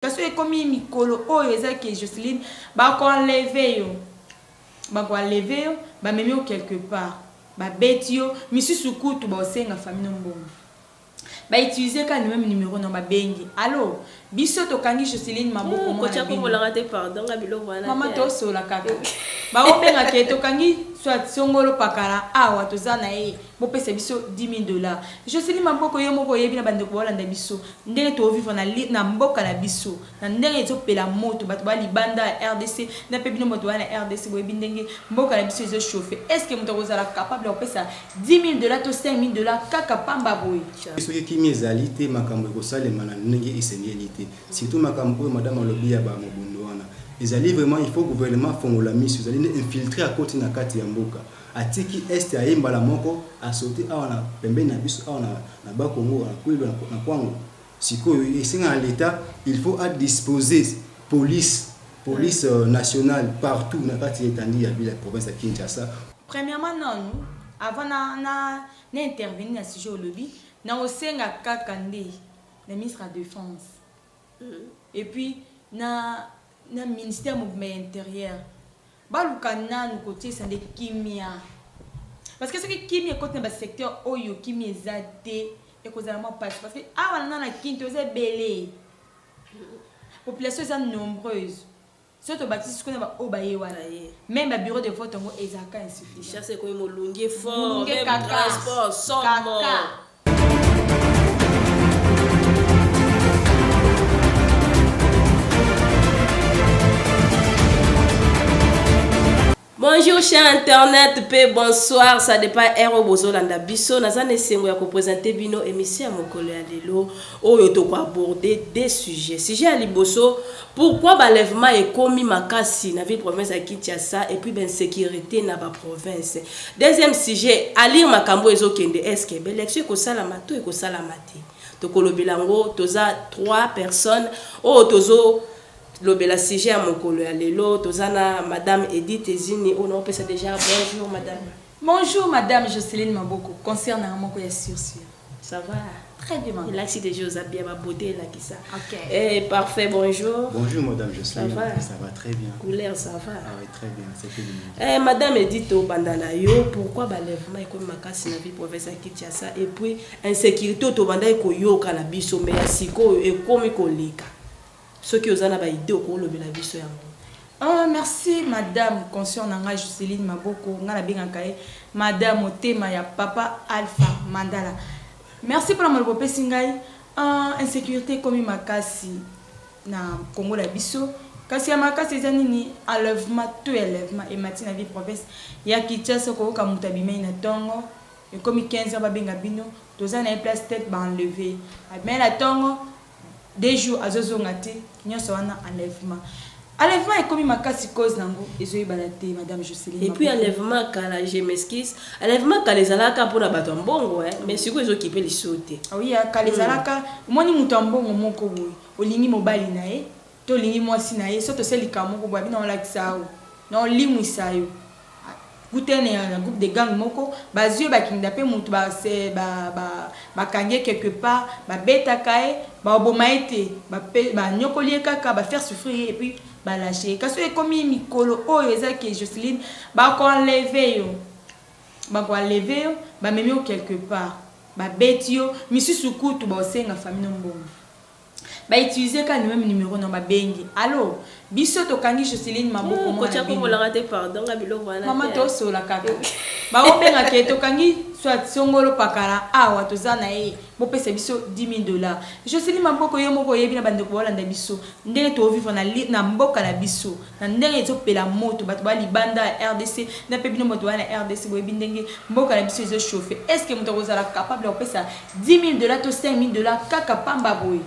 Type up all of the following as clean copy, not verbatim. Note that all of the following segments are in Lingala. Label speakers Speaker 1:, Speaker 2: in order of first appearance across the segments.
Speaker 1: Parce que comme mikolo oyo ezaki Jocelyne ba ko enlever yo ba memi yo quelque part ba beti yo misusu kutu ba osenga famille mbongo ba utiliser ka même numéro na ba bengi allo biso to kangi Jocelyne maboko mo
Speaker 2: ko mo la rater pardon ga bilo wana
Speaker 1: mama to so la kaka ba obenga ke to kangi soit songolo pakala awa to zana bo pesa biso $10,000 Jocelyne maboko yo moko yebi na bande ko bolanda biso ndenge to vivre na mboka na biso na ndenge to pela moto bato ba libanda RDC na pe bino moto na RDC bo yebi ndenge mboka na biso zo chauffer est-ce que moto kozala capable de pesa $10,000 to $5,000 kaka pamba boy
Speaker 3: biso ki miezalité makambo ko salema na ndenge esengeli surtout makambo madame Lobia ba mobundo wana ezali vraiment il faut gouvernement fongola mission ezali infiltrer à côté na kati ya mboka atiki est ya yemba la moko a sauter awana pembeni na biso awana na ba Kongo na kwilo na kwango sikoyo esinga l'état il faut à disposer police nationale partout na kati etandi ya bila province ya Kinshasa.
Speaker 1: Premièrement non avant na intervenir na sujet au lobby na osenga kakande le ministre de la défense et puis na ministère mouvement intérieur baluka nanu côté ça de kimia parce que ce qui kimia côté na secteur oyo kimia ezate et causalement pas parce que avant na kinto ze belé population est nombreuse surtout bâtisse qu'on a obaye wala même ba bureau de vote ngo ezaka insuffisant
Speaker 2: chasse ko mo lungi fort même transport sans mort. Bonjour cher internet, bonsoir, ça dépend Ero Bozolanda Biso, nazane sengo ya ko présenter bino émission ya mokolo ya lelo oyo to ko aborder des sujets. Sujet à liboso, pourquoi balèvement est commis makasi na ville province ya Kinshasa et puis ben sécurité na ba province. Deuxième sujet, alir makambo ezokende est-ce que l'élection ko sala mato et ko sala mati. To ko lobilango toza 3 personnes o tozo lobela sujet à mokolo ya lelo tozana madame Edith Ezini on a déjà bonjour madame.
Speaker 1: Bonjour madame Jocelyne Maboko concernant moko ya sursis.
Speaker 2: Ça va
Speaker 1: très bien madame.
Speaker 2: Il a aussi des choses à bien beauté là qui ça.
Speaker 1: OK.
Speaker 2: Eh parfait bonjour.
Speaker 3: Bonjour madame Jocelyne.
Speaker 2: Ça
Speaker 3: va très bien.
Speaker 2: Couleur ça va.
Speaker 3: Ah oui très bien c'est que
Speaker 2: bien. Eh madame Edith Obandana yo pourquoi balèvement et comme makasi na vie professeur Kinshasa et puis insécurité to banda ko yo kana biso mais siko et comme kolika. Ce qui aux ana ba idée ko lobela biso yango.
Speaker 1: Oh merci madame concernant Jocelyne Maboko ngala bengaka madame Otema ya papa Alpha Mandala. Merci pour la malbope singai insécurité comme makasi na Congo la biso kasi ya makasi ezani ni enlèvement et matin na vie province ya Kinshasa ko ka mutabime na tongo et comme 15 ans ba benga bino toza na place tête ba enlever mais la tongo 2 jours azozonga te nyonso wana enlèvement est comme makasi cause nango ezoyi balate madame Jocelyne.
Speaker 2: Et puis enlèvement kala je m'excuse enlèvement kala ezalaka pona bato mbongo mais siko ezokipe lisote.
Speaker 1: Ah oui kala ezalaka moni mutu mbongo moko boy olingi mobali na ye to olingi mwasi na ye soto selika moko boy bina olakisa o na olimwisa yo gutene na groupe de gang moko bazio ba kidnapper mutu ba kange quelque part ba beta kae ba obomaete ba nyokolier kaka ba faire souffrir et puis ba lâcher kasi comme mikolo oyo ezaki Jocelyne ba ko enlever yo ba memi yo quelque part ba beti yo misusu kutu ba osenga famille mbongo ba utiliser ka même numéro na ba bengi allo biso to kangi Jocelyne Maboko
Speaker 2: mo ko la rater pardon ga bilo wana
Speaker 1: mama to so la kaka ba obenga ke to kangi soit songolo pakala awa to zana bo pesa biso $10,000 Jocelyne Maboko yo moko yebi na bande ko bolanda biso ndenge to vivre na mboka na biso na ndenge to pela moto bato ba libanda RDC na pe bino moto na RDC bo yebi ndenge mboka na biso zo chauffer est-ce que moto kozala capable de pesa $10,000 to $5,000 kaka pamba boy.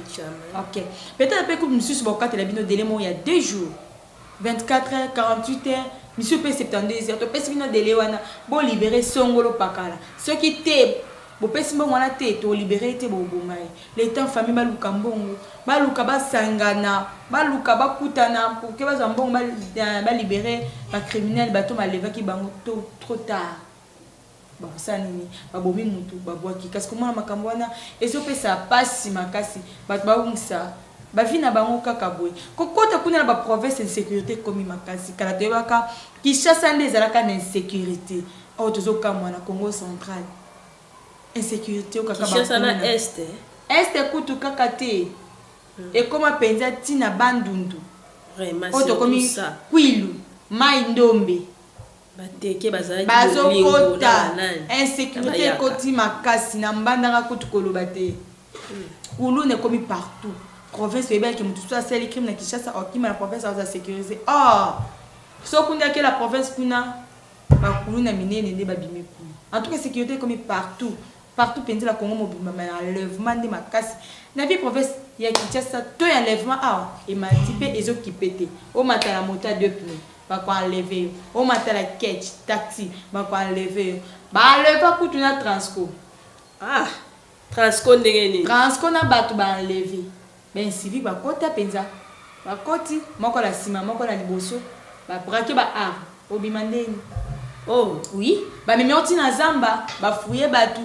Speaker 1: OK peut-être pe ko mususu ba katela bino délai mo ya 2 jours 24 heures 48 heures monsieur peut 72 heures to pesa bino délai wana bo libérer songolo pakala ce qui te bo pesa mbongo wana te to libérer te bo bongai les temps famille baluka mbongo baluka basangana baluka bakutana pour que baza mbongo ba libérer ba criminel bato malevaki bango trop tard. Bon ça nini babomi mutu babwaki kasi komona makambo wana ezopesa pasi makasi bato baungisa bavi na bango kaka boye kokota kuna na baprovince insécurité komi makasi kala toyebaka Kinshasa nde ezalaka na insécurité oyo tozokamwa na Congo central insécurité oyo kaka
Speaker 2: Kinshasa na este
Speaker 1: kutu kaka te ekoma mpenza ntina bandundu oyo tokomi Kwilu Mai Ndombe
Speaker 2: bateke
Speaker 1: bazokota insécurité ekoti makasi na mbandaka kutu koloba te Kulu ne komi partout province oyebaki motu so asali crime na Kinshasa okima na province aza sécurisé so kundi ake la province kuna bakulu na minene nde babimi kuna en tout cas sécurité ekomi partout penza la Congo mobimba na enlèvement nde makasi na vie province ya Kinshasa to ya enlèvement emati mpe ezokipe te omata na moto ya 2 pneus bakoenleve yo omata na ketch taxi bakoenleve yo baenleva kutu na Transco
Speaker 2: Transco ndenge nini
Speaker 1: Transco na bato baenleve ben civique bakota penza bakoti moko la sima moko na liboso babrake baarme obima ndeni oui bamemi oti na zamba bafouye bato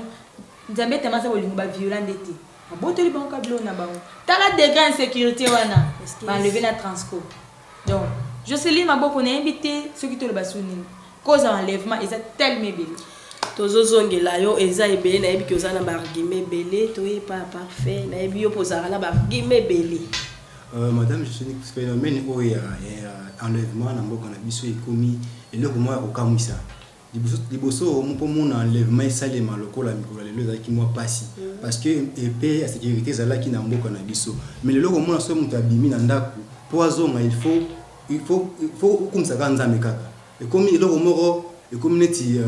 Speaker 1: nzambe temasa bolingo baviolent nde te babotoli bango kabilo na bango tala degré insécurité wana baenleve na Transco donc Jocelyne Maboko nayebi te soki toloba so nini cause ya enlèvement eza tellement ebele
Speaker 2: tozozongela yo eza ebele nayebi ki oza na baargument ebele toyebi pa parfait nayebi yo mpo ozalaka na baargument ebele
Speaker 3: madame Jocelyne phénomène oyo ya enlèvement na mboka na biso ekomi eloko moko ya kokamwisa liboso mpo mona enlèvement esalema lokola mikolo lelo ezalaki mwa pasi parce que epe ya sécurité ezalaki na mboka na biso mais leloko mona so moto abimi na ndako mpo azonga il faut okumisaka nzambe kaka ekomi eloko moko ekomi neti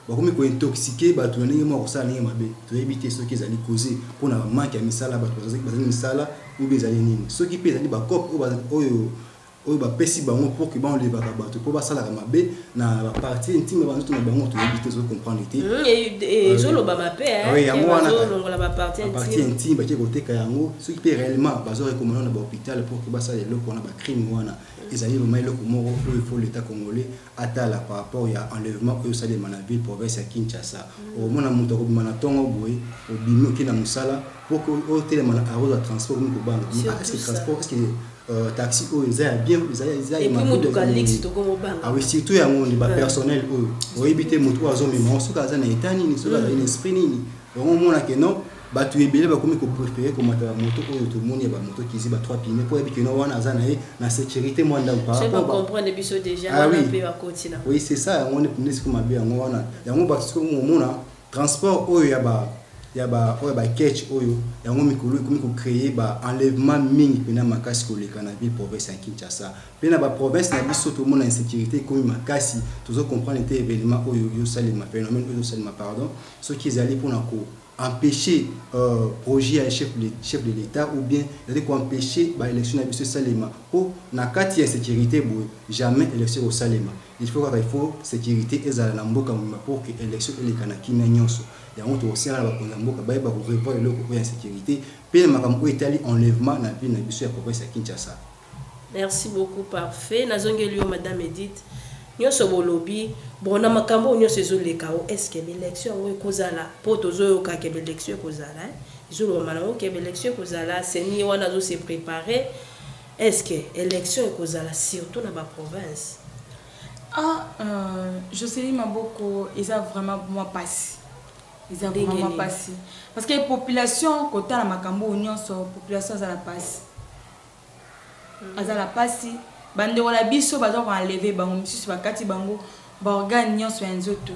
Speaker 3: bakomi kointoxike bato na ndenge moko kosala ndenge mabe toyebi te soki ezali cause mpona manke ya misala bato bazali misala oyo ezali nini soki mpe ezali bacope oyo bapesi bango mpo ke baolebaka bato mpo basalaka mabe na bapartie intime banzoto na bango toyebi te ozocomprendre te
Speaker 2: ezolobama mpe
Speaker 3: yango wana
Speaker 2: bazolongola bapartie
Speaker 3: intime batie koteka yango soki mpe réellement bazorekomanda na bahôpital mpo ke basala eloko wana bacrime wana ezali vraiment eloko moko oyo il faut l'état congolais atala par rapport ya enlèvement oyo osalema na ville province ya Kinshasa omona moto akobima na ntongo boye obimi oke na mosala mpo ke otelema na arose ya transport omi kobanga est-ce que transport est-ce que taxi oyo eza ya bien eza oui surtout yango ni bapersonnel oyo oyebi te moto oyo azomema soki aza na état nini soki aza na esprit nini yango omonake non bato ebele bakomi kopréféré komata moto oyo tomoni ya bamoto kizi ba 3 pine po ebiki no wana aza na ye na sécurité moi ndako par rapport
Speaker 2: ba comprendre biso déjà wana pe ba kotina
Speaker 3: oui c'est ça yango ne pnesi koma be yango wana yango ba siko omona transport oyo ya ba catch oyo yango mikolo komi ko créer ba enlèvement mingi pena makasi koleka na ville province ya Kinshasa pena ba province na biso to mona insécurité komi makasi tozo comprendre te événement oyo yo salima phénomène oyo salima pardon ce qui ezali pona ko empêcher projet à chef de l'État ou bien empêcher l'élection à biso salima pour na kati ya sécurité boy jamais élection au salima il faut sécurité ezala na mboka pour que élection elekana kimia nyonso yango to aussi na bakonza mboka ba ko répondre eloko ya sécurité pe makambo etali enlèvement na ville na biso ya province ya Kinshasa.
Speaker 2: Merci beaucoup parfait nazongeli yo madame Edith nyonso bolobi bona makambo nyonso ezoleka o est-ce que l'élection oyo kozala po tozoyoka ke l'élection kozala ezoloma na ke l'élection kozala seni wana zo se préparer est-ce que élection kozala surtout na ba province
Speaker 1: Jocelyne Maboko eza vraiment moi passé ils ont vraiment passé parce que population kota la makambo nyonso population za la passe azala pasi bande wala biso bazo ko enlever bango misusu bakati bango ba organe nyonso ya nzoto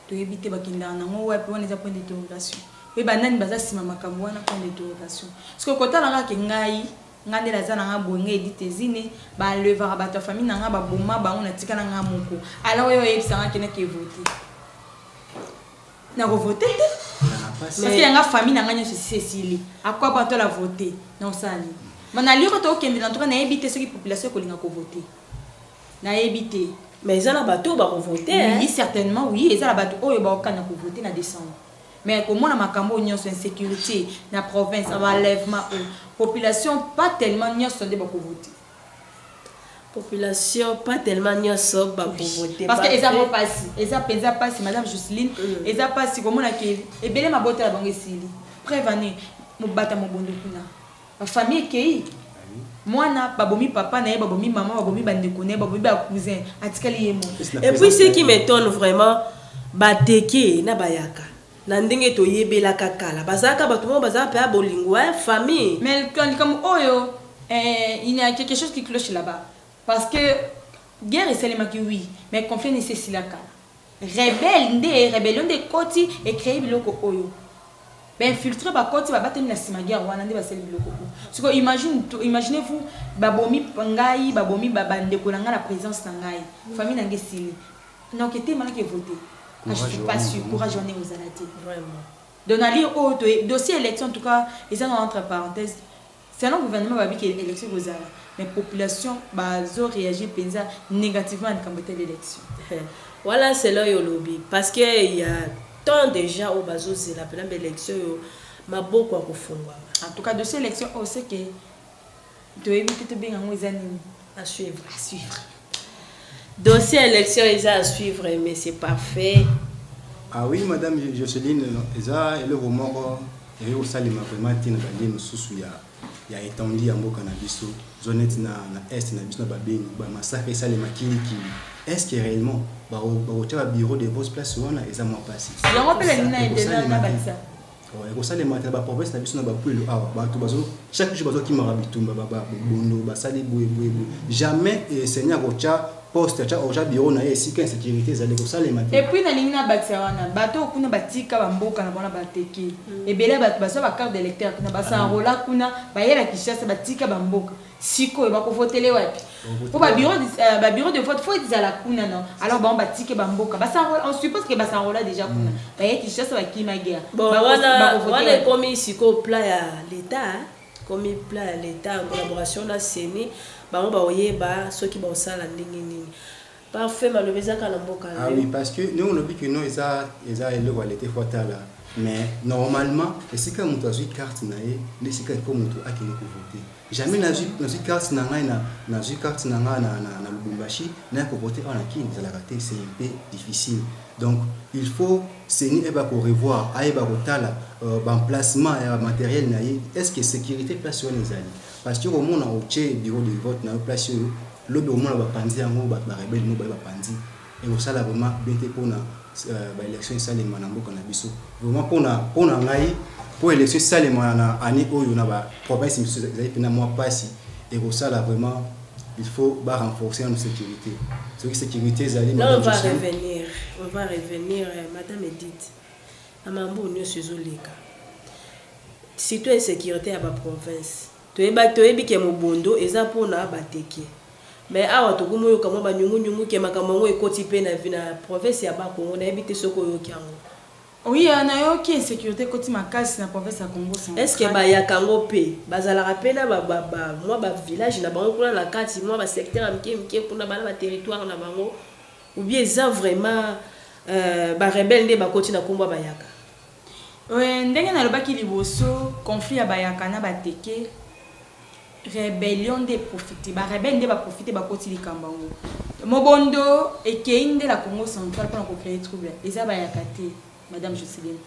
Speaker 1: to ebite bakinda na ngo wapi wana za point d'interrogation pe banani baza sima makambo wana point d'interrogation parce que kota la ka ngai ngande la za na nga bonge edite zine ba enlever ba ta famille na nga ba boma bango na tika na nga moko ala oyo yebisanga kene ke voter na voter parce que yanga famille na nga nyoso Cécilie akwa bato la voter non sali manali ko to kende na to na ebite ce qui population ko linga ko voter na ebite
Speaker 2: mais ils ont bateau ba voter
Speaker 1: oui certainement oui ils ont bateau oyo ba okana ko voter na décembre mais comment na makambo nyonso insécurité na province enlèvement population pas tellement nyonso de ba ko voter
Speaker 2: population pas tellement nyonso ba ko voter
Speaker 1: parce que ezamo passi eza penza passi madame Jocelyne eza passi comment na ke ebele mabota la bango esili prévenir mobata mobondo kuna la famille qui mwana babomi papa na ye babomi maman babomi bandeko na ye babomi ba cousin atikali ye mo.
Speaker 2: Et puis ce qui m'étonne vraiment bateke na bayaka na ndenge to yebela kakala bazaka bato mo bazaka pa bolingo famille.
Speaker 1: Mais comme oyo il y a quelque chose qui cloche là-bas parce que guerre est seulement que oui mais conflit nécessite la kala rébellion de koti et créer biloko oyo ben filtrer ba koti ba batemi na sima guerre wana nde ba sel biloko ko siko imaginez-vous babomi ngai babomi babande ko nga la présence na ngai famille na ngesili donc était malaki voter je suis pas sûr courage on est aux alati
Speaker 2: vraiment
Speaker 1: donali o dossier élection en tout cas ils sont entre parenthèses c'est un gouvernement va que élection aux ala mais population bazo réagir penza négativement à camboter l'élection.
Speaker 2: Voilà c'est là yo lobby parce que il y a tant déjà au bazo c'est la première élection maboko akofungwa.
Speaker 1: En tout cas dossier élection on sait que to éviter bien en ezanini
Speaker 2: à suivre. Dossier élection ils à suivre mais c'est pas fait.
Speaker 3: Ah oui madame Jocelyne eza le moment et au salima vraiment tina bandine susu ya étendu ya mboka na biso zone na est na biso na babeni ba massacre ça les makiliki est-ce que réellement ba au bureau de vos places wana eza moi passé
Speaker 1: ya ngopela nina indela na batisa
Speaker 3: ouais ko sale matela ba province na biso na ba puelo awa ba to bazo chaque jour bazo ki mara bitumba ba bondo ba sale boye jamais seigneur kocha poste cha oja bureau na ici que sécurité za ko sale matela
Speaker 1: et puis na lingina batisa wana bato kuna batika ba mboka na bona bateki ebele bato baso ba carte d'électeur kuna basa enrola kuna ba yela kishasa batika ba mboka siko ba ko voter wapi pour ba bureau de vote faut dire la kuna non alors ba on batike ba mboka basa enrola on suppose que basa enrola déjà kuna ba yela kishasa ba kima guerre
Speaker 2: bon wana comme ici ko plat ya l'état comme plat ya l'état en collaboration na CENI ba ba oyeba ceux qui ba sala ndenge nini parfait malobeza kala mboka.
Speaker 3: Ah oui parce que nous on obi que nous eza le qualité fatale mais normalement c'est que mutu azui carte na ye c'est que comme mutu akeli ko voter jamais na zui carte na ngai na zui carte na ngai na Lubumbashi na ko voter on a qui za la rater c'est un peu difficile donc il faut CENI eba ko revoir aiba ko tala emplacement et matériel na ye est-ce que sécurité place on ezali parce que au monde au bureau de vote na place le bureau na ba pandi yango ba rebelle no ba pandi et au sala vraiment bien te pona ba élection salema na mboka na biso vraiment pona ngai pour élection salema na année oyo na ba province biso ezali pena moi passi et au sala vraiment il faut ba renforcer notre sécurité c'est que sécurité ezali
Speaker 2: on va revenir madame Edith amambo nyo sezoleka surtout insécurité à ba province toyebi ke mobondo eza pona bateke mais awa to kumoyo kama ba nyungu ke makambo ngo ekoti pe na vina province ya ba Congo na ebite soko yo kyango.
Speaker 1: Oui na yo ki insécurité koti makasi na province ya Congo central.
Speaker 2: Est-ce que ba ya kango pe bazala rapena ba moi ba village na bango kuna la kati moi ba secteur amke kuna ba na territoire na bango ou bien ça vraiment ba rebelle nde ba koti na komba ba yaka.
Speaker 1: Ouais ndenge na lobaki liboso conflit ya ba yaka na bateke rébellion de profiter ba rebelle de ba profiter ba koti likambango mobondo ekeinde la Congo central pour ko créer trouble eza ba yakate madame Jocelyne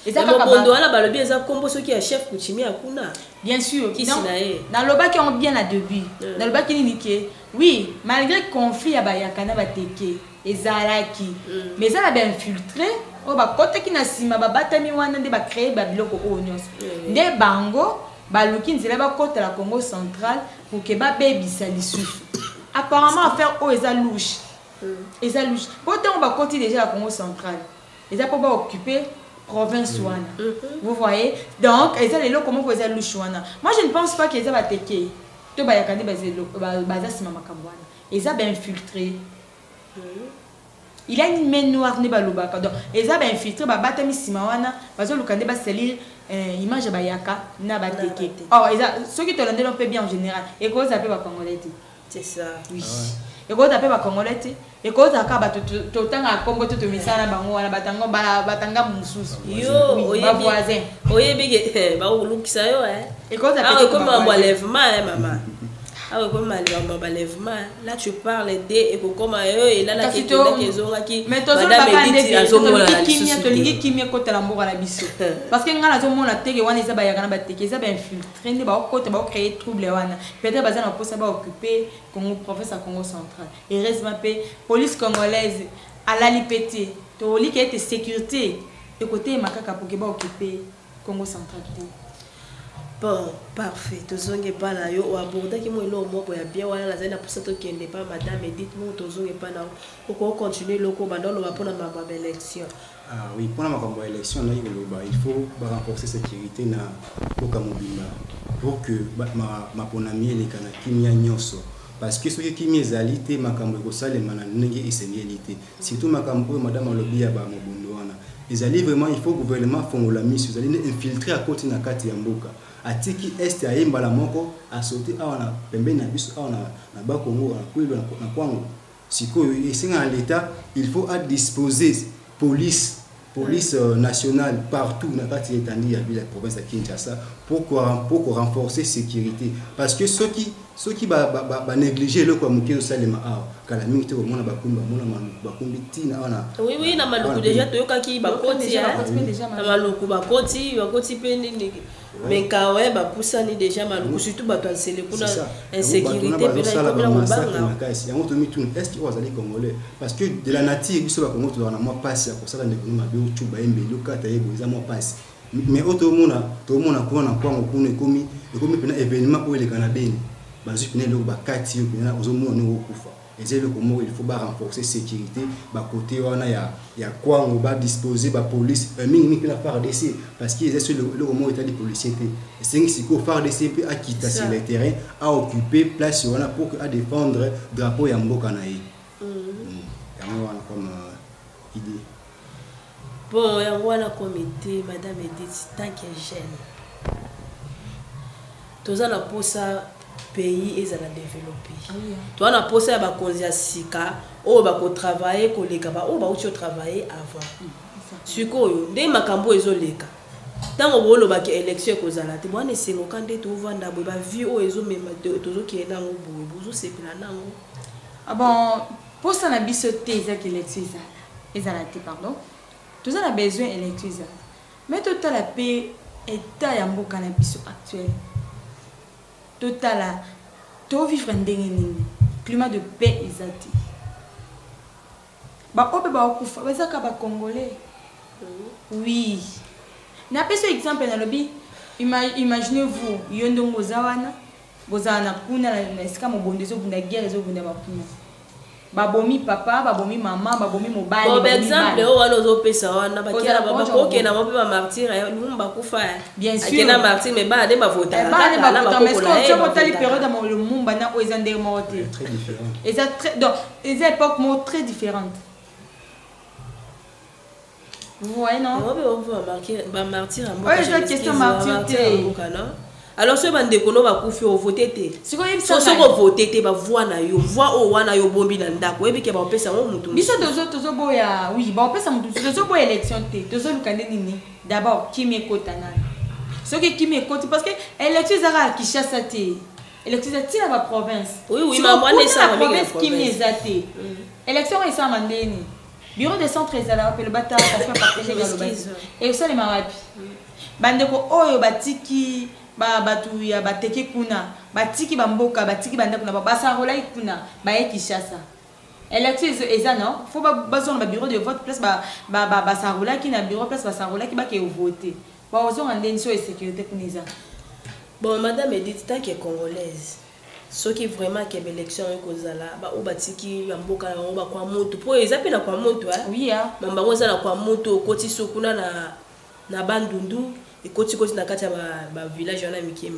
Speaker 2: eza kaka mobondo ala ba lobi eza kombo soki ya chef coutumier akuna
Speaker 1: bien sûr
Speaker 2: qui sinae
Speaker 1: na lobaki on bien à début na lobaki ni ke oui malgré conflit ya ba yakana ba teke ezalaki mais ça la bien infiltré o ba kote ki na sima ba batami wana nde ba créer ba biloko o nyonso nde bango baluki nzela ba côté la Congo central pour que ba bebisa lisusu apparemment affaire o eza louche pourtant on va côté déjà la Congo central eza pour ba occuper province wana vous voyez donc eza lelo comment ko eza louche wana moi je ne pense pas que eza ba teke to ba yakande ba zelo ba za sima makambo wana eza ba infiltré il a une main noire ne ba lobaka donc eza ba infiltré ba batami sima wana bazo lukande ba salir image ba yaka na ba teke oh eza ceux qui te l'ont fait bien en général et cause appelle ba congolais
Speaker 2: c'est ça
Speaker 1: oui et cause appelle ba congolais et cause aka ba to tanga kombo to misana bango wana batanga mususu
Speaker 2: yo
Speaker 1: ba voisin
Speaker 2: oyebi ba ulukisa yo
Speaker 1: et cause
Speaker 2: appelle comme un enlèvement maman Ah oui, comme là tu parles et comme et là la question qui
Speaker 1: mais toi qui kimia côté la mort la biso parce que ngala zo mona teke wana eza ba yakana ba teke eza ba infiltrer ndi ba côté ba créer trouble wana peut-être bazana pour ça ba occuper Congo province à Congo central et heureusement police congolaise à la lipété to li que sécurité et côté makaka pour que ba occuper Congo central.
Speaker 2: Bon, parfait. Tozonge pas là yo ou aborder qui moi lo mo ya bien wala la zena pour ça to kende pas madame Edith mo tozonge pas na ko continuer loko bandolo va pour na ma élection.
Speaker 3: Ah oui, pour la élection là il faut renforcer sécurité na boka mobimba pour que ma ponami les kana kimia nyoso parce que ce qui miezalité makambo ko salema na ndenge esengelité surtout makambo madame alobi ya ba mobundo wana ezali vraiment il faut gouvernement fongola mission vous allez infiltrer à côté na kati ya mboka atiki est ayemba la moko a sauté awana pembeni na biso awana na ba Congo na kwilo na kwango siko esenga l'état il faut à disposer police nationale partout na kati etandi ya bila province ya Kinshasa pour renforcer sécurité parce que ceux qui ba négliger le quoi mukizo salema kala mingi te komona bakumba bakumbi tina wana
Speaker 2: oui na maluku déjà toyoka ki bakoti na maluku bakoti pe nini mais quand ouais ba poussani déjà maluku surtout ba twansele kuna insécurité pe na komela mobanga
Speaker 3: yango to mitun est ce wazali congolais parce que de la nature biso ba Congo to na mo passe ya kosala ndeko mabe uchuba embelo kata yebo za mo passe mais auto mona kuna kwango kuna ekomi pena événement o le Canadien bazui pena le bakati yo pena ozomona ngo kufa et le comment il faut renforcer sécurité ba côté wana ya kwango ba disposer ba police mingi pena faire DC parce qu'ils est sur le comment état des policiers et c'est ici qu'on faire DC peut à quitter sur le terrain à occuper place wana pour à défendre drapeau ya mboka na ye comme idée.
Speaker 2: Bon, et voilà comité, madame Edith, tant qu'elle jeune. Tous en a pour ça pays et ça a développé. Toi on a pour ça ba konzia sika, o ba ko travailler ko leka ba o ba ucho travailler avant. Siko ndé makambo ezoleka. Tango bolo ba ki élection ko zala te bwana sengo kande to vanda bo ba vie o ezo mema tozo ki na ngo bozo sepela nango.
Speaker 1: Ah bon, pour ça na biso te za ki élection ezala te pardon. Tout a besoin d'électricité. Mais tout la paix est à Yamboka na biso actuel. Tout la to vivre ndenge climat de paix exact. Ba ope ba okufa bazaka ba congolais. Oui. Na peso exemple na lobi imaginez-vous yondongo zawana bozana kuna na esika mobondezo bunda guerre zo bunda bakuna. Babomi papa, babomi maman, babomi mobile.
Speaker 2: Bon exemple, on va nous opérer wana bakira baba koke na mabe ba martyr numba kufa.
Speaker 1: Bien sûr.
Speaker 2: Akena martyr mais ba de ba voter.
Speaker 1: Ba mais est-ce que tu as les périodes dans le mumba na oezande morte.
Speaker 3: Très différent.
Speaker 1: Et ça très donc les époques très différentes. Vous voyez non?
Speaker 2: On va marquer ba martyr en
Speaker 1: mboka. Oui, je question martyr.
Speaker 2: Alors ce bande kono ba kufi o voter te.
Speaker 1: Si ko yebisa
Speaker 2: so ko voter te ba voix na yo, voix o wana yo bombi na ndako. Ebi ke ba opesa mo mutu.
Speaker 1: Biso tozo boya, oui, ba opesa mutu. Tozo boya élection te. Tozo lukande nini? D'abord kimi ekota na. Ce qui kimi ekoti parce que élection zara Kinshasa te. Élection ti na ba province.
Speaker 2: Oui, ma moi ne ça
Speaker 1: ba province kimi ezate. Élection esa mandeni. Bureau de centre ezala appelle bata pour faire partager le bâtiment. Et ça les marapi. Bande ko oyo batiki batu ya bateke kuna batiki bamboka batiki banda kuna basarola kuna baye Kinshasa élection eza non faut bazon ba bureau de vote place basarola ki na bureau place basarola ki ba ke voter ba ozon ndeni so sécurité kuneza.
Speaker 2: Bon madame Edith ta qui est congolaise ce qui vraiment que élection ekozala ba o batiki bamboka na ba kwa moto po ezape na kwa moto
Speaker 1: oui
Speaker 2: mamba ngoza na kwa moto koti sokuna na bandundu et koti na kati ba village na miki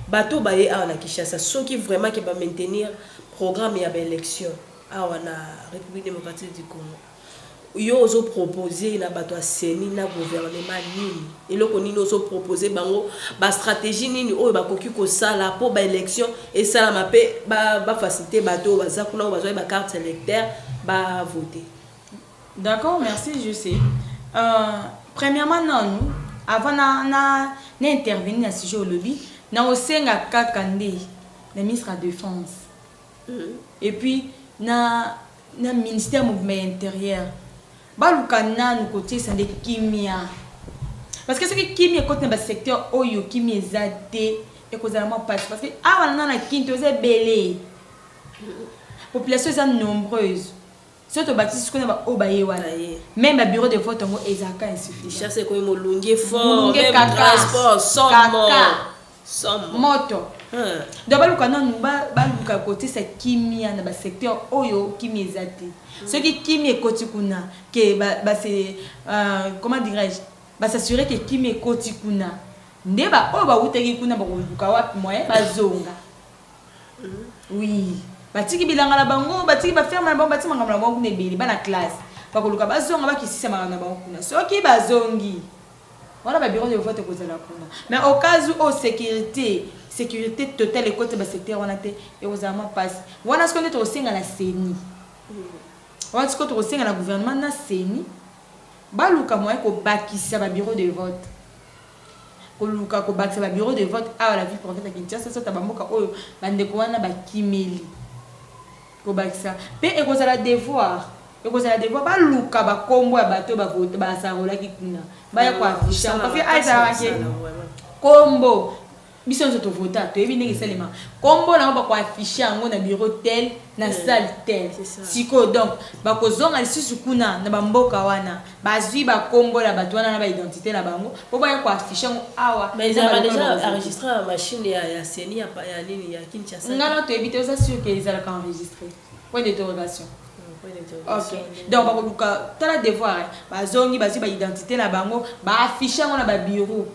Speaker 2: bato ba ye a na Kinshasa ceux qui vraiment que ba maintenir programme ya ba élection a na République démocratique du Congo yo ozo proposer na bato aseni na gouvernement nini et loko nini ozo proposer bango ba stratégie nini o ba koki ko sala pour ba élection et ça ma pe ba faciliter bato baza kuna ba ba carte électeur ba voter.
Speaker 1: D'accord, merci, je sais. Premièrement non avant na intervenir na sujet au lobby na osenga kakande le ministre de la Défense. Et puis, na ministère mouvement intérieur. Balukana nous côté c'est des kimia. Parce que ce qui kimia côté dans le secteur oyo kimia zate et cause la passe parce que avant na kinto c'est belé. Population est nombreuse. Surtout bâtisse qu'on a obaye wala. Même le bureau de vote en ezaka insuffisant.
Speaker 2: Chasse ko molunge fort, même transport, somme
Speaker 1: moto. Donc balukana nous baluka côté c'est kimia dans le secteur oyo kimia zate. Ce qui kimia côté kuna que c'est comment dirais-je? Ba s'assurer que kimia côté kuna. Ndeba oba uteki kuna ba kuluka wapi moyen bazonga. Oui. Batiki bilanga na bango, batiki ba ferme na bango, batiki mangamba na bango kuna ebeli bana classe. Ba kuluka bazonga ba kisisa mangamba na bango kuna. Soki bazongi. Voilà ba bureau de vote kozala kuna. Mais au cas où sécurité totale et côté ba secteur on a été et aux amants passe. Voilà ce qu'on est au sein à la CENI. Voilà ce qu'on est au sein à la gouvernement na CENI. Baluka moyen ko bakisa ba bureau de vote. Koluka ko bakisa ba bureau de vote à la ville province de Kinshasa ça tabamoka oyo bande ko wana ba kimeli. Ko bakisa pe e ko la devoir. E ko la devoir baluka ba kombo ya bato ba vote ba sarola ki kuna. Ba ya ko afficher parce que aiza wake kombo biso nzo to vota to ebi ndenge salema kombo na ba ko afficher ngo na bureau tel na salle tel siko donc ba ko zonga lisusu kuna na ba mboka wana bazwi ba kombo la bato wana na ba identité na bango po ba ko afficher ngo awa
Speaker 2: mais ils ont déjà enregistré la machine ya CENI ya nini ya Kinshasa
Speaker 1: ngalo to ebi te ça sûr que ils allaient enregistrer point d'interrogation. Ok. Donc ba ko tala devoir ba zongi bazwi ba identité na bango ba afficher ngo na ba bureau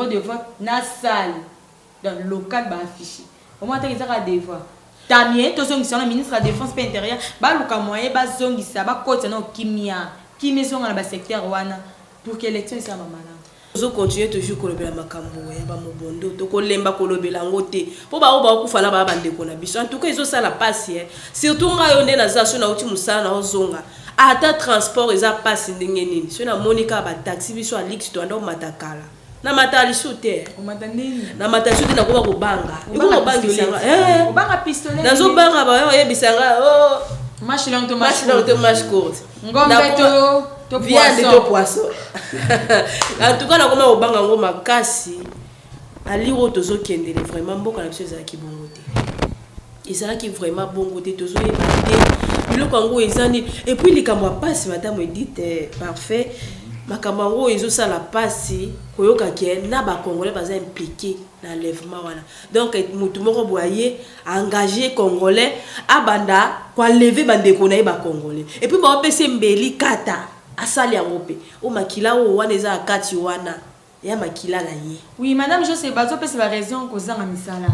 Speaker 1: de vote na salle dans le local ba affiché au moins ils ont devoir tamie to zongi na ministre de la défense pe intérieur ba luka moyen ba zongi sa ba côté na kimia zonga na ba secteur wana pour que l'élection soit mamala
Speaker 2: zo continuer toujours ko lobela makambo ya ba mobondo to ko lemba ko lobela ngote po ba o ba ku fala ba bande ko na biso en tout cas ils ont ça la passe surtout nga yo nde na za so na uti musala na ozonga ata transport eza passe ndenge nini so na monika ba taxi biso a lix to ndo matakala na matali sute
Speaker 1: o matanini
Speaker 2: na matali sute na ko ba ko banga iko ko bangisanga
Speaker 1: o banga pistolet
Speaker 2: na zo banga ba yo yebisanga oh
Speaker 1: match long to
Speaker 2: match court
Speaker 1: ngombe to
Speaker 2: viande to poisson en tout cas na koma o banga ngo makasi ali ro tozo kendele vraiment mboka na biso ezalaki bongo te ezalaki vraiment bongo te tozo yebate biloko ngo ezani et puis likambo passe madame Edith parfait makambo ngo ezo la passe koyoka ke na ba congolais baza impliqué na lèvement wana donc mutu moko boye engagé congolais abanda kwa lever bande ko na ba congolais et puis ba opese mbeli kata asali yango pe o makila o wana eza akati wana ya makila na ye.
Speaker 1: Oui madame je sais bazo pese ba raison ko zanga misala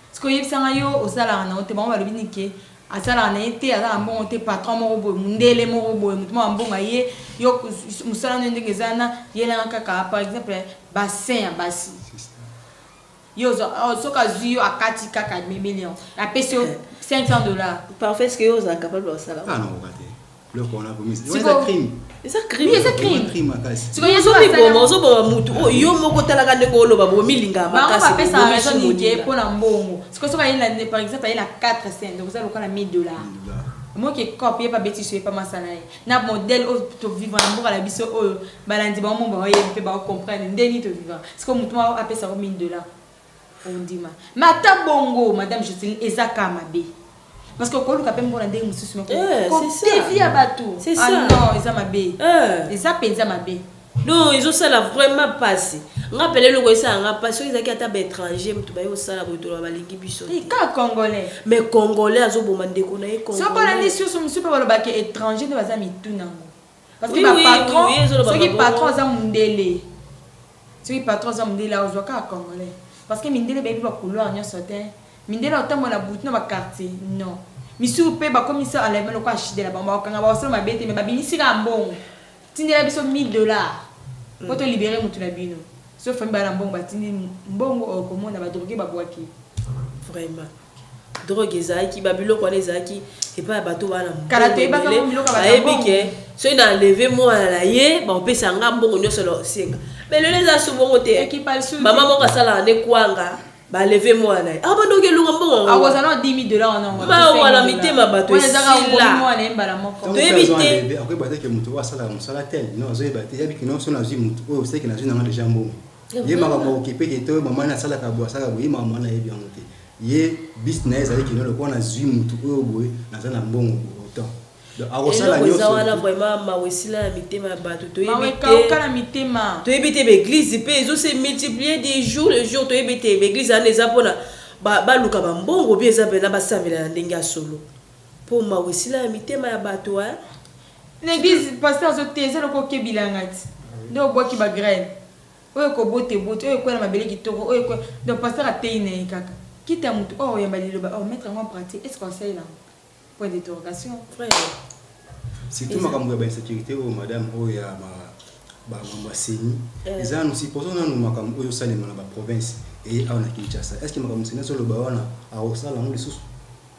Speaker 1: parce que yebisanga yo osala na ote ba balobi nike asala na ete ala mbongo te patron moko boye mundele moko boye mutu mo mbonga ye yo musala ndenge zana yela kaka par exemple bassin ya basi yo soka zuyo akati kaka million la pese $500
Speaker 2: parfait ce que yo za capable de sala
Speaker 3: ah non regardez le qu'on a commis c'est un crime.
Speaker 2: C'est un crime.
Speaker 1: Oui, c'est un crime.
Speaker 3: Crime makasi.
Speaker 2: C'est comme ça bo mutu o yo moko talaka ndeko lo babo milinga makasi.
Speaker 1: Ba pesa raison ni ke pona mbongo. C'est comme ça par exemple il a 4 cents donc ça le cola $1000. Moi qui copie pas bêtise pas masala. Na modèle to vivre en mboka la biso o balandi ba mo ba ye pe ba comprendre ndeni to vivre. C'est comme mutu a pesa $1000. On dit ma. Mata bongo madame Jocelyne ezaka mabe. Parce que quand on a pas mon andé mususu mais
Speaker 2: c'est ça
Speaker 1: via bateau
Speaker 2: c'est ça
Speaker 1: non ils ont ma bé ils ont ma bé
Speaker 2: non ils ont ça là vraiment passé on appelle le quoi ça on a passé ils ont qui à étranger mais tu vas au ça là pour toi balingi biso
Speaker 1: et quand congolais
Speaker 2: mais congolais azo bomande ko na congolais
Speaker 1: so quand on est sur son super ba ba étranger ne va pas mitu nango parce que ba patron ceux qui patron za mundele ceux qui patron za mundele là ozo ka congolais parce que mindele ba ba couloir nyo sotin mindela otambo na butu na ba quartier non misu pe ba commissaire enlèvement le quoi acheter la bamba kanga ba osolo mabete mais ba binisi ka mbongo tindela biso $1000 pour te libérer mutu na bino so fa mbala mbongo ba tindi mbongo o komona ba droguer ba boaki
Speaker 2: vraiment drogue ezaki ba biloko na ezaki et pas bato bana
Speaker 1: karaté ba ka biloko ba
Speaker 2: ebike so ina enlever moi na ye ba opesa nga mbongo nyoso lo singa mais le les a souvent côté
Speaker 1: équipe al sud
Speaker 2: maman moko sala ne kwanga ba lever moi na ah ba ndoke lunga mbongo
Speaker 1: ah was not $10,000 non
Speaker 2: ma wala mitema bato
Speaker 1: sila moi na mbala moko
Speaker 2: to éviter
Speaker 3: après ba que mutu wa sala musala tel non zo ba te yabi kino so na zi mutu o c'est que na zi na déjà mbongo ye maka mo occupé que to maman na sala ka bo sala bo ye maman na yebi angote ye business avec kino le ko na zi mutu o boye na za na mbongo autant donc a sala nyo
Speaker 2: so wana vraiment ma wesila na mitema bato to
Speaker 1: éviter ka na mitema
Speaker 2: to éviter l'église pe zo se multiplier des jours le jour to éviter l'église ana eza pona ba luka ba mbongo bi eza pena ba sambela na ndenge solo po ma wesila na mitema ya bato hein
Speaker 1: l'église pasteur zo teze loko kebilangati ndo boki ba graine oyo ko bote oyo ko na mabele kitoko oyo ko donc pasteur atei na kaka kita mutu oh ya balilo ba oh mettre en pratique est-ce qu'on sait là point d'interrogation
Speaker 2: frère
Speaker 3: surtout makambo ya insécurité o madame o ya ba seni eza nous supposons nous makambo oyo salema na ba province et on a Kinshasa est-ce que makambo seni so lo ba wana a osala ngo lisusu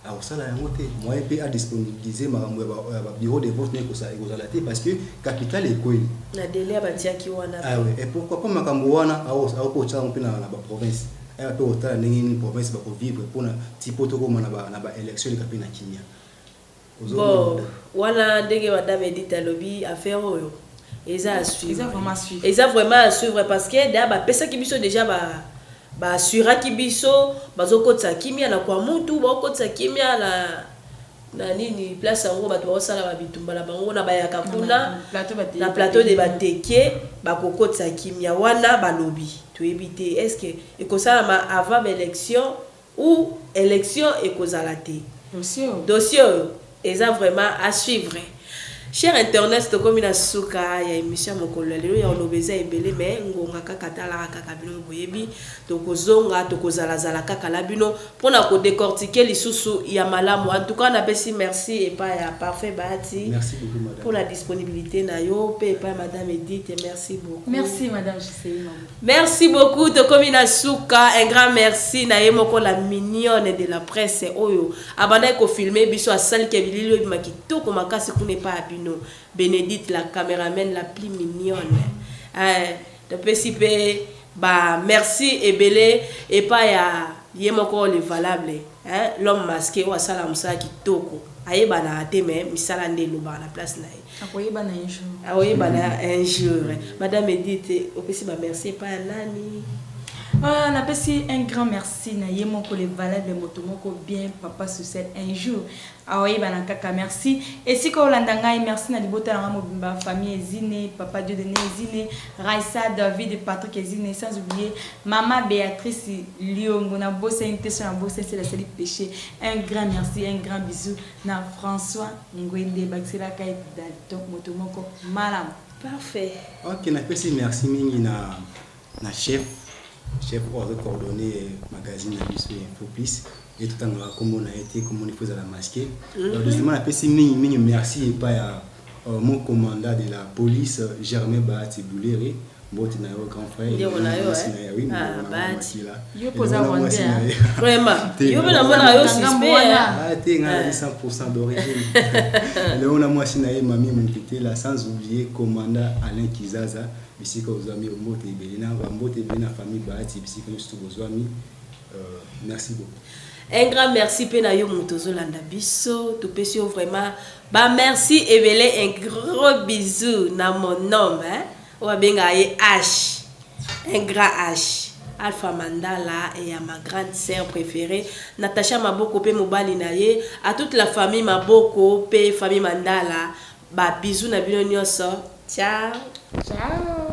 Speaker 3: a osala yango te moi pe a disponibiliser makambo ya ba bureau de vote ne ko sa ekozala te parce que capitale ekoyi
Speaker 2: na délai batiaki wana
Speaker 3: ah ouais et pourquoi pas makambo wana a ko tsa pe na ba province et to otala ndenge ni province ba ko vivre pona tipo to ko na ba élection de kapina kimia
Speaker 2: bon wana ndenge madame Edith alobi affaire oyo eza à suivre eza vraiment à suivre parce que da ba pesa ki biso déjà ba assura ki biso bazokotsa kimia na kwa mutu bakotsa kimia na nini place yango bato basala ba bitumba la bango na bayaka kuna na plateau de bateke bakokotsa kimia wana balobi to éviter est-ce que ekosala avant élection ou élection ekozala te dossier eza vraiment à suivre. Cher internet to komi na suka ya émission mokolo lelo ya olobeza ebele mais ngonga kaka tala kaka bino boyebi to kozonga to kozala zala kaka la bino pona ko décortiquer lisusu ya malamu en tout cas na pesi merci et pas ya parfait Bahati
Speaker 3: merci beaucoup madame
Speaker 2: pour la disponibilité na yo pe pas madame Edith merci beaucoup
Speaker 1: merci madame Gisela
Speaker 2: merci beaucoup to komi na suka un grand merci na yemoko la mignonne de la presse oyo abanda ko filmer biso a salle ke bililo makito ko makasi kune pa abino Bénédicte la caméraman la plus mignonne de PCP bah merci et belé et pas ya yemoko le valable hein l'homme masqué ou sala musa kitoko ayeba na ate mais misala ndelo ba na place na
Speaker 1: akoyeba na un jour
Speaker 2: akoyeba na un jour madame Edith opesi ba merci pas nani
Speaker 1: on appelle un grand merci na yemoko le valable motomoko bien papa succède un jour aoye bana kaka merci et si ko landanga merci na libota na mobimba famille ezine papa Dieu donné ezine Raissa David Patrick ezine sans oublier maman Béatrice Liongo na bossa intention na bossa c'est la seule péché un grand merci un grand bisou na François Ngwende Baxela Kay Dalton motomoko malam
Speaker 2: parfait
Speaker 3: OK na pesi merci mingi na chef ordre coordonné magazine na biso Info Plus et tout en comment on a été comment il faut la masquer justement la pesi mingi merci et pas à mon commandant de la police Germain Bahati Bouléré bote na yo grand frère
Speaker 2: oui
Speaker 3: Bahati là
Speaker 1: yo posa wonder
Speaker 2: vraiment yo na mona yo suspect
Speaker 3: te ngana 100% d'origine le on a moi sinaye mami mon petit là sans oublier commandant Alain Kizaza bisika ozami mbote belina mbote belina famille Bahati bisika juste ozami merci beaucoup
Speaker 2: un grand merci pe na yo motozo landa biso to pesi vraiment ba merci Ebele un gros bisou na mon homme hein o benga ye H un grand H Alpha Mandala et à ma grande sœur préférée Natacha Maboko pe mobali na ye à toute la famille Maboko pe famille Mandala ba bisou na bino nyonso ciao
Speaker 1: ciao